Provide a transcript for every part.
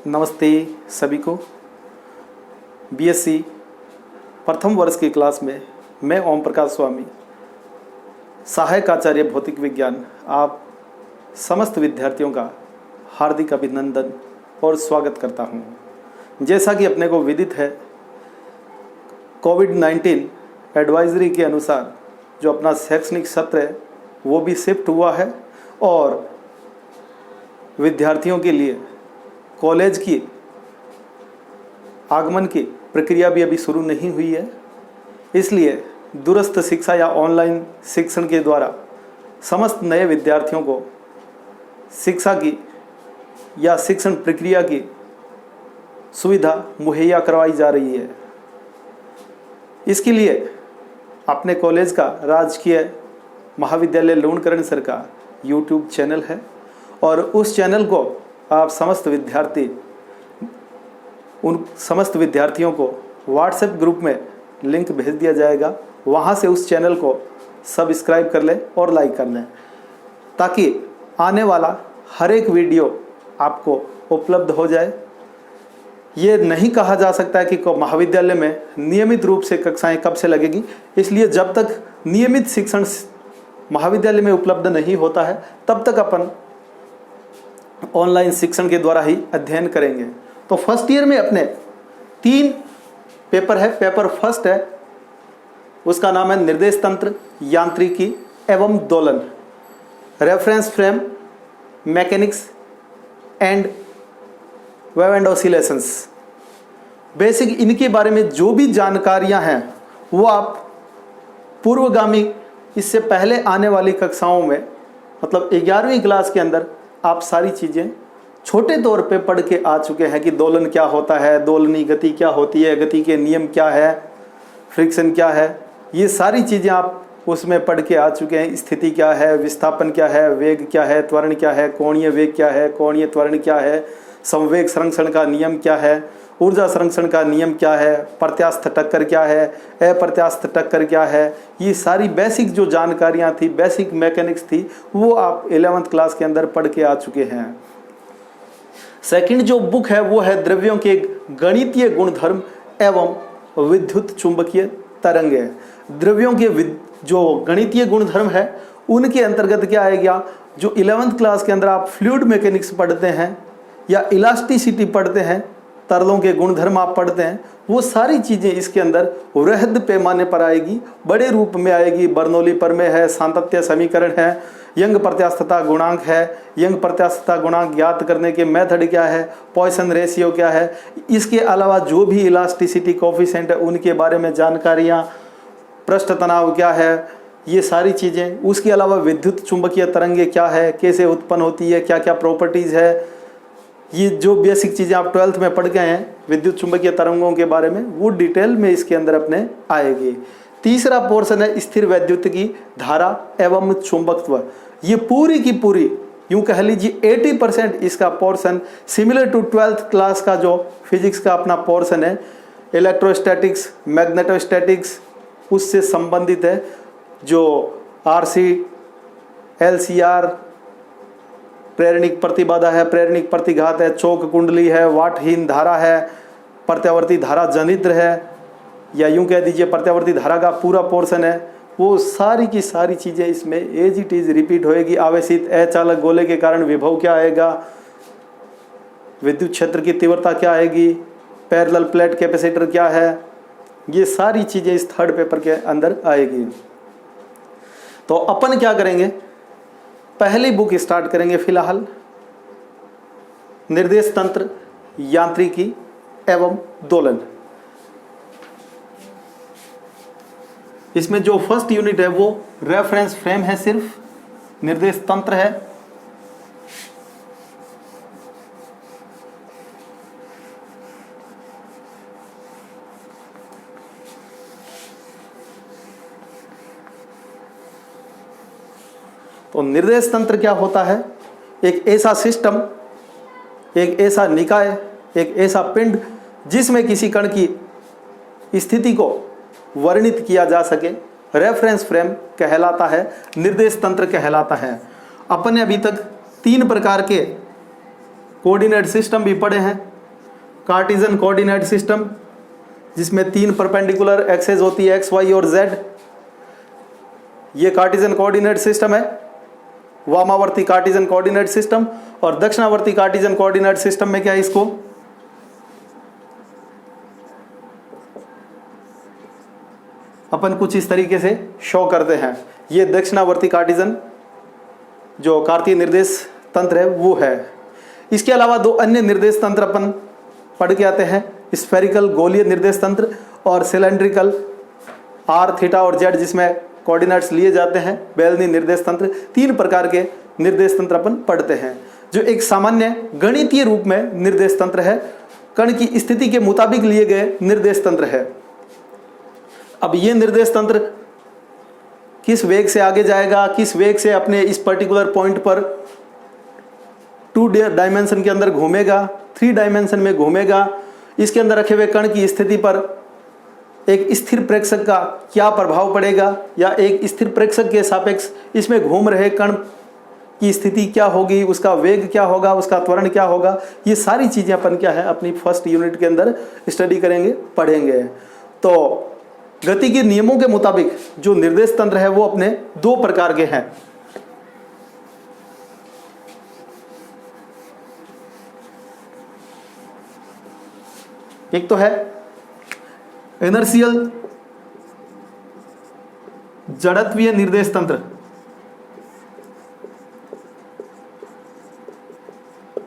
नमस्ते सभी को। बीएससी प्रथम वर्ष की क्लास में मैं ओम प्रकाश स्वामी, सहायक आचार्य भौतिक विज्ञान, आप समस्त विद्यार्थियों का हार्दिक अभिनंदन और स्वागत करता हूं। जैसा कि अपने को विदित है, कोविड-19 एडवाइजरी के अनुसार जो अपना शैक्षणिक सत्र है वो भी शिफ्ट हुआ है और विद्यार्थियों के लिए कॉलेज की आगमन की प्रक्रिया भी अभी शुरू नहीं हुई है। इसलिए दूरस्थ शिक्षा या ऑनलाइन शिक्षण के द्वारा समस्त नए विद्यार्थियों को शिक्षा की या शिक्षण प्रक्रिया की सुविधा मुहैया करवाई जा रही है। इसके लिए अपने कॉलेज का राजकीय महाविद्यालय लूणकरण सर का यूट्यूब चैनल है और उस चैनल को आप समस्त विद्यार्थियों को व्हाट्सएप ग्रुप में लिंक भेज दिया जाएगा। वहाँ से उस चैनल को सब्सक्राइब कर लें और लाइक कर लें, ताकि आने वाला हर एक वीडियो आपको उपलब्ध हो जाए। ये नहीं कहा जा सकता है कि महाविद्यालय में नियमित रूप से कक्षाएं कब से लगेगी, इसलिए जब तक नियमित शिक्षण महाविद्यालय में उपलब्ध नहीं होता है तब तक अपन ऑनलाइन शिक्षण के द्वारा ही अध्ययन करेंगे। तो फर्स्ट ईयर में अपने 3 पेपर है। पेपर फर्स्ट है, उसका नाम है निर्देश तंत्र, यांत्रिकी एवं दोलन, reference frame mechanics and wave and oscillations. Basic इनके बारे में जो भी जानकारियां हैं वो आप पूर्वगामी इससे पहले आने वाली कक्षाओं में, मतलब 11वीं क्लास के अंदर आप सारी चीज़ें छोटे तौर पे पढ़ के आ चुके हैं कि दोलन क्या होता है, दोलनी गति क्या होती है, गति के नियम क्या है, फ्रिक्शन क्या है, ये सारी चीज़ें आप उसमें पढ़ के आ चुके हैं। स्थिति क्या है, विस्थापन क्या है, वेग क्या है, त्वरण क्या है, कोणीय वेग क्या है, कोणीय त्वरण क्या है, संवेग संरक्षण का नियम क्या है, ऊर्जा संरक्षण का नियम क्या है, प्रत्यास्थ टक्कर क्या है, अप्रत्यास्थ टक्कर क्या है, ये सारी बेसिक जो जानकारियाँ थी, बेसिक मैकेनिक्स थी, वो आप 11वीं क्लास के अंदर पढ़ के आ चुके हैं। सेकंड जो बुक है वो है द्रव्यों के गणितीय गुणधर्म एवं विद्युत चुंबकीय तरंगे। द्रव्यों के जो गणितीय गुणधर्म है उनके अंतर्गत क्या आएगा, जो 11वीं क्लास के अंदर आप फ्लूइड मैकेनिक्स पढ़ते हैं या इलास्टिसिटी पढ़ते हैं, तरलों के गुणधर्म आप पढ़ते हैं, वो सारी चीज़ें इसके अंदर वृहद पैमाने पर आएगी, बड़े रूप में आएगी। बर्नौली प्रमेय है, सातत्य समीकरण है, यंग प्रत्यास्थता गुणांक है, यंग प्रत्यास्थता गुणांक ज्ञात करने के मेथड क्या है, पॉइसन रेशियो क्या है, इसके अलावा जो भी इलास्टिसिटी कोफिशिएंट है उनके बारे में जानकारियाँ, पृष्ठ तनाव क्या है, ये सारी चीज़ें। उसके अलावा विद्युत चुंबकीय तरंगे क्या है, कैसे उत्पन्न होती है, क्या क्या प्रॉपर्टीज़ है, ये जो बेसिक चीज़ें आप 12th में पढ़ गए हैं विद्युत चुंबकीय तरंगों के बारे में, वो डिटेल में इसके अंदर अपने आएगी। तीसरा पोर्शन है स्थिर वैद्युत की धारा एवं चुंबकत्व। ये पूरी की पूरी यूँ कह लीजिए 80% इसका portion similar to 12th class का जो फिजिक्स का अपना पोर्शन है, इलेक्ट्रोस्टैटिक्स, मैग्नेटोस्टैटिक्स, उससे संबंधित है। जो RC, LCR, प्रेरणिक प्रतिबाधा है, प्रेरणिक प्रतिघात है, चौक कुंडली है, वाटहीन धारा है, प्रत्यावर्ती धारा जनित्र है, या यूं कह दीजिए प्रत्यावर्ती धारा का पूरा पोर्शन है। वो सारी की सारी चीज़ें इसमें एज इट इज रिपीट होएगी। आवेशित अचालक गोले के कारण विभव क्या आएगा, विद्युत क्षेत्र की तीव्रता क्या आएगी, पैरेलल प्लेट कैपेसिटर क्या है, ये सारी चीज़ें इस थर्ड पेपर के अंदर आएगी। तो अपन क्या करेंगे, पहली बुक स्टार्ट करेंगे फिलहाल, निर्देश तंत्र, यांत्रिकी एवं दोलन। इसमें जो फर्स्ट यूनिट है वो रेफरेंस फ्रेम है, सिर्फ निर्देश तंत्र है। तो निर्देश तंत्र क्या होता है, एक ऐसा सिस्टम, एक ऐसा निकाय, एक ऐसा पिंड जिसमें किसी कण की स्थिति को वर्णित किया जा सके, रेफरेंस फ्रेम कहलाता है, निर्देश तंत्र कहलाता है। अपन ने अभी तक 3 प्रकार के कोऑर्डिनेट सिस्टम भी पढ़े हैं, कार्टेशियन कोऑर्डिनेट सिस्टम जिसमें 3 परपेंडिकुलर एक्सेस होती है एक्स, वाई और जेड, ये कार्टेशियन कोऑर्डिनेट सिस्टम है। वामावर्ती कार्टेशियन कोऑर्डिनेट सिस्टम और दक्षिणावर्ती कार्टेशियन कोऑर्डिनेट सिस्टम में क्या है, इसको अपन कुछ इस तरीके से शो करते हैं। ये दक्षिणावर्ती कार्टेशियन जो कार्तीय निर्देश तंत्र है वो है। इसके अलावा 2 अन्य निर्देश तंत्र अपन पढ़ के आते हैं, स्फेरिकल गोलीय निर्देश तंत्र और सिलेंड्रिकल आर, थीटा और जेड जिसमें कोऑर्डिनेट्स लिए जाते हैं, बेलनी निर्देश तंत्र। 3 प्रकार के निर्देश तंत्र अपन पढ़ते हैं जो एक सामान्य गणितीय रूप में निर्देश तंत्र है, कण की स्थिति के मुताबिक लिए गए निर्देश तंत्र है। अब ये निर्देश तंत्र किस वेग से आगे जाएगा, किस वेग से अपने इस पर्टिकुलर पॉइंट पर 2 डायमेंशन के अंदर घूमेगा, 3 डायमेंशन में घूमेगा, इसके अंदर रखे हुए कण की स्थिति पर एक स्थिर प्रेक्षक का क्या प्रभाव पड़ेगा या एक स्थिर प्रेक्षक के सापेक्ष इसमें घूम रहे कण की स्थिति क्या होगी, उसका वेग क्या होगा, उसका त्वरण क्या होगा, ये सारी चीज़ें अपन क्या है अपनी फर्स्ट यूनिट के अंदर स्टडी करेंगे, पढ़ेंगे। तो गति के नियमों के मुताबिक जो निर्देश तंत्र है वो अपने 2 प्रकार के हैं। एक तो है इनर्शियल जड़त्वीय निर्देश तंत्र,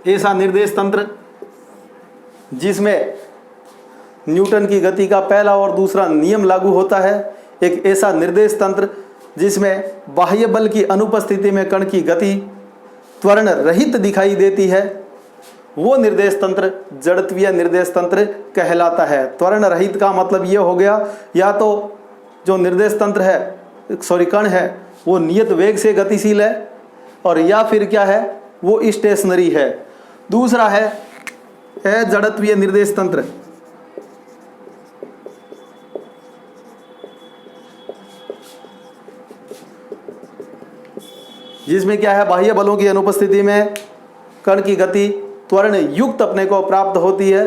ऐसा निर्देश तंत्र जिसमें न्यूटन की गति का पहला और दूसरा नियम लागू होता है। एक ऐसा निर्देश तंत्र जिसमें बाह्य बल की अनुपस्थिति में कण की गति त्वरण रहित दिखाई देती है, वो निर्देश तंत्र जड़त्वीय निर्देश तंत्र कहलाता है। त्वरण रहित का मतलब ये हो गया, या तो जो निर्देश तंत्र है कण है वो नियत वेग से गतिशील है, और या फिर क्या है वो स्टेशनरी है। दूसरा है अजड़त्वीय निर्देश तंत्र, जिसमें क्या है बाह्य बलों की अनुपस्थिति में कण की गति त्वरण युक्त अपने को प्राप्त होती है,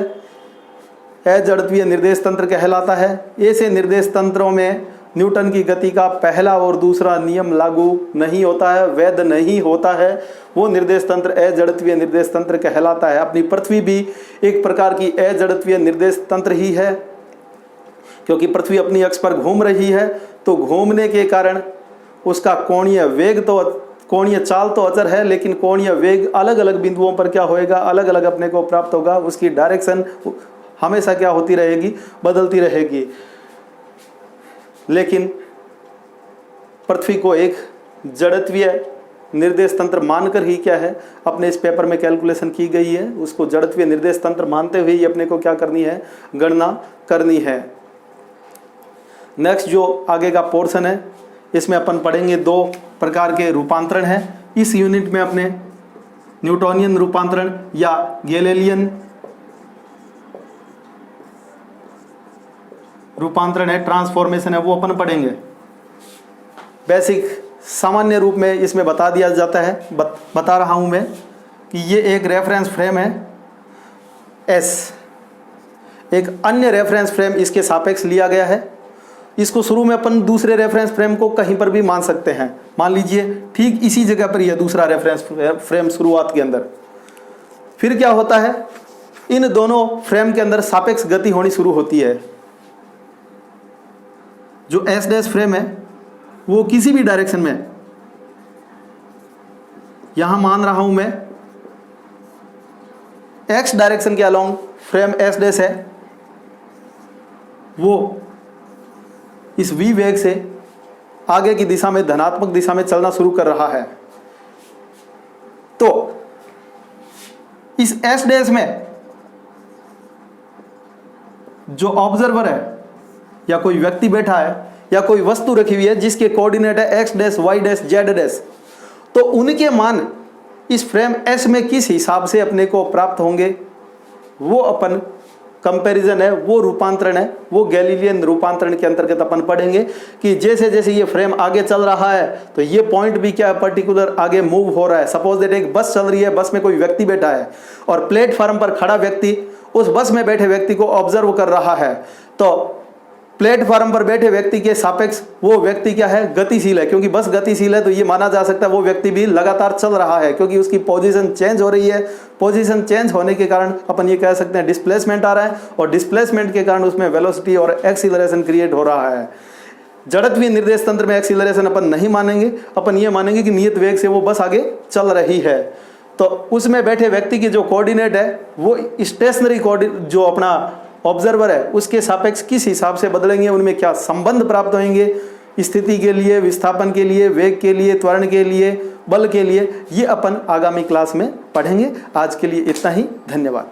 अजड़त्वीय निर्देश तंत्र कहलाता है। ऐसे निर्देश तंत्रों में न्यूटन की गति का पहला और दूसरा नियम लागू नहीं होता है, वैध नहीं होता है, वो निर्देश तंत्र अजड़त्वीय निर्देश तंत्र कहलाता है। अपनी पृथ्वी भी एक प्रकार की अजड़त्वीय निर्देश तंत्र ही है, क्योंकि पृथ्वी अपनी अक्ष पर घूम रही है, तो घूमने के कारण उसका कोणीय वेग तो कोणीय चाल तो अचर है, लेकिन कोणीय वेग अलग अलग बिंदुओं पर क्या होएगा, अलग अलग अपने को प्राप्त होगा। उसकी डायरेक्शन हमेशा क्या होती रहेगी, बदलती रहेगी। लेकिन पृथ्वी को एक जड़त्वीय निर्देश तंत्र मानकर ही क्या है अपने इस पेपर में कैलकुलेशन की गई है, उसको जड़त्वीय निर्देश तंत्र मानते हुए ही अपने को क्या करनी है, गणना करनी है। नेक्स्ट जो आगे का पोर्शन है इसमें अपन पढ़ेंगे 2 प्रकार के रूपांतरण हैं। इस यूनिट में अपने न्यूटोनियन रूपांतरण या गैलीलियन रूपांतरण है, ट्रांसफॉर्मेशन है, वो अपन पढ़ेंगे। बेसिक सामान्य रूप में इसमें बता दिया जाता है, बता रहा हूं मैं कि ये एक रेफरेंस फ्रेम है एस, एक अन्य रेफरेंस फ्रेम इसके सापेक्ष लिया गया है। इसको शुरू में अपन दूसरे रेफरेंस फ्रेम को कहीं पर भी मान सकते हैं, मान लीजिए ठीक इसी जगह पर यह दूसरा रेफरेंस फ्रेम शुरुआत के अंदर। फिर क्या होता है, इन दोनों फ्रेम के अंदर सापेक्ष गति होनी शुरू होती है। जो एस डैश फ्रेम है वो किसी भी डायरेक्शन में, यहां मान रहा हूं मैं एक्स डायरेक्शन के अलोंग फ्रेम एस डैश है, वो इस v वेग से आगे की दिशा में धनात्मक दिशा में चलना शुरू कर रहा है। तो इस एस डैश में जो ऑब्जर्वर है या कोई व्यक्ति बैठा है या कोई वस्तु रखी हुई है जिसके कोऑर्डिनेट है x dash, y dash, z dash, तो उनके मान इस फ्रेम एस में किस हिसाब से अपने को प्राप्त होंगे वो अपन कंपैरिजन है, वो रूपांतरण है, वो गैलीलियन रूपांतरण के अंतर्गत अपन पढ़ेंगे कि जैसे जैसे ये फ्रेम आगे चल रहा है तो ये पॉइंट भी क्या है, पर्टिकुलर आगे मूव हो रहा है। सपोज दैट एक बस चल रही है, बस में कोई व्यक्ति बैठा है और प्लेटफार्म पर खड़ा व्यक्ति उस बस में बैठे व्यक्ति को ऑब्जर्व कर रहा है, तो प्लेटफार्म पर बैठे व्यक्ति के सापेक्ष वो व्यक्ति क्या है, गतिशील है। क्योंकि बस गतिशील है तो ये माना जा सकता है वो व्यक्ति भी लगातार चल रहा है, क्योंकि उसकी पोजीशन चेंज हो रही है। पोजीशन चेंज होने के कारण अपन ये कह सकते हैं डिस्प्लेसमेंट आ रहा है, और डिस्प्लेसमेंट के कारण उसमें वेलोसिटी और एक्सीलरेशन क्रिएट हो रहा है। जड़त्वीय निर्देश तंत्र में एक्सीलरेशन अपन नहीं मानेंगे, अपन ये मानेंगे कि नियत वेग से वो बस आगे चल रही है। तो उसमें बैठे व्यक्ति की जो कोऑर्डिनेट है वो स्टेशनरी जो अपना ऑब्जर्वर है उसके सापेक्ष किस हिसाब से बदलेंगे, उनमें क्या संबंध प्राप्त होंगे, स्थिति के लिए, विस्थापन के लिए, वेग के लिए, त्वरण के लिए, बल के लिए, ये अपन आगामी क्लास में पढ़ेंगे। आज के लिए इतना ही, धन्यवाद।